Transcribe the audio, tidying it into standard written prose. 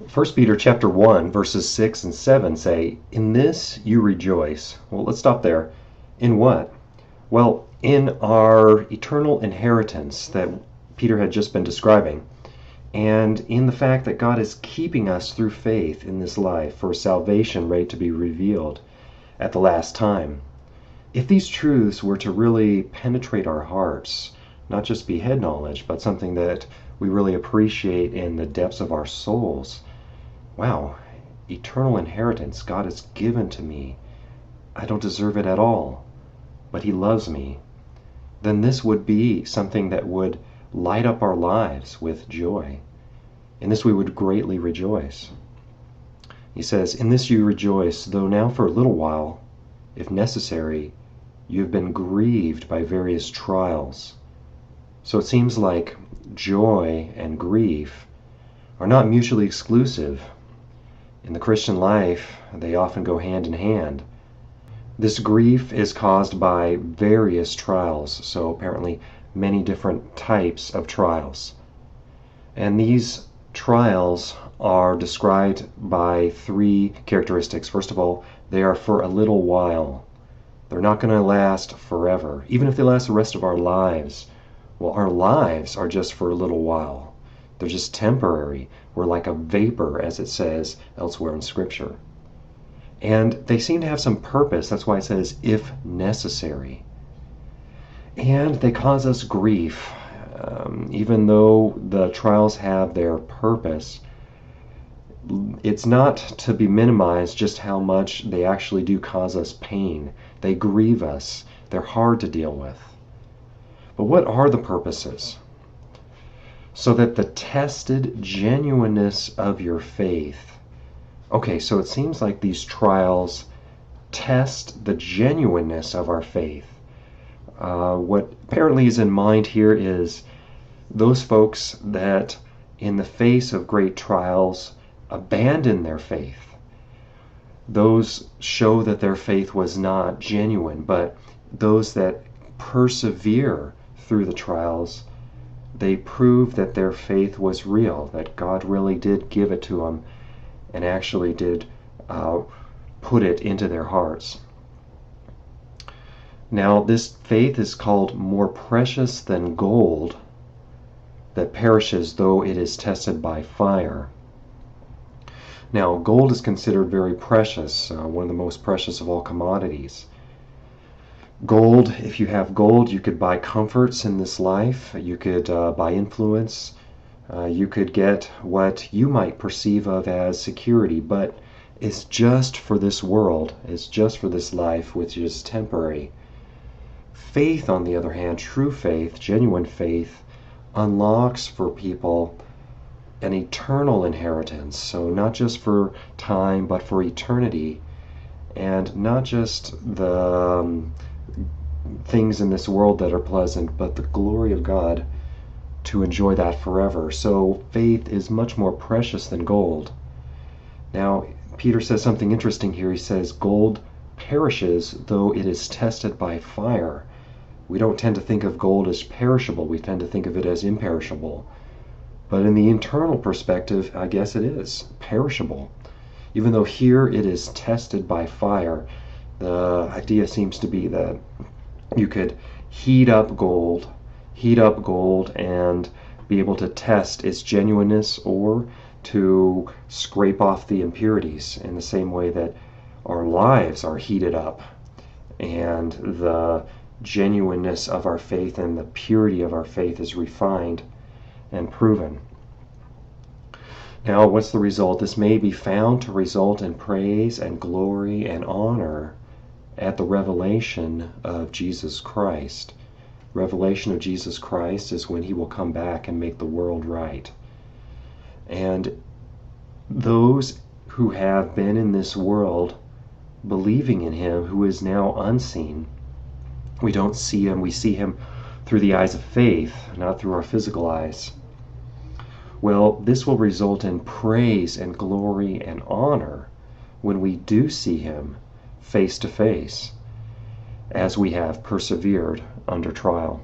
First Peter chapter 1, verses 6 and 7 say, "In this you rejoice." Well, let's stop there. In what? Well, in our eternal inheritance that Peter had just been describing, and in the fact that God is keeping us through faith in this life for salvation ready to be revealed at the last time. If these truths were to really penetrate our hearts, not just be head knowledge, but something that we really appreciate in the depths of our souls, wow, eternal inheritance God has given to me. I don't deserve it at all, but He loves me. Then this would be something that would light up our lives with joy. In this we would greatly rejoice. He says, "In this you rejoice, though now for a little while, if necessary, you have been grieved by various trials." So it seems like joy and grief are not mutually exclusive. In the Christian life, they often go hand in hand. This grief is caused by various trials, so apparently many different types of trials. And these trials are described by three characteristics. First of all, they are for a little while. They're not going to last forever, even if they last the rest of our lives. Well, our lives are just for a little while. They're just temporary. We're like a vapor, as it says elsewhere in Scripture. And they seem to have some purpose. That's why it says, if necessary. And they cause us grief. Even though the trials have their purpose, it's not to be minimized just how much they actually do cause us pain. They grieve us. They're hard to deal with. But what are the purposes? So that the tested genuineness of your faith. Okay, so it seems like these trials test the genuineness of our faith. What apparently is in mind here is those folks that in the face of great trials abandon their faith. Those show that their faith was not genuine, but those that persevere through the trials, they prove that their faith was real, that God really did give it to them and actually did put it into their hearts. Now, this faith is called more precious than gold that perishes though it is tested by fire. Now, gold is considered very precious, one of the most precious of all commodities. Gold, if you have gold, you could buy comforts in this life, you could buy influence, you could get what you might perceive of as security, but it's just for this world, it's just for this life, which is temporary. Faith, on the other hand, true faith, genuine faith, unlocks for people an eternal inheritance. So not just for time, but for eternity. And not just the things in this world that are pleasant, but the glory of God to enjoy that forever. So faith is much more precious than gold. Now, Peter says something interesting here. He says, gold perishes though it is tested by fire. We don't tend to think of gold as perishable. We tend to think of it as imperishable. But in the internal perspective, I guess it is perishable. Even though here it is tested by fire, the idea seems to be that you could heat up gold and be able to test its genuineness or to scrape off the impurities in the same way that our lives are heated up and the genuineness of our faith and the purity of our faith is refined and proven. Now, what's the result? This may be found to result in praise and glory and honor at the revelation of Jesus Christ. Revelation of Jesus Christ is when He will come back and make the world right. And those who have been in this world believing in Him, who is now unseen, we don't see Him, we see Him through the eyes of faith, not through our physical eyes. Well, this will result in praise and glory and honor when we do see Him face to face, as we have persevered under trial.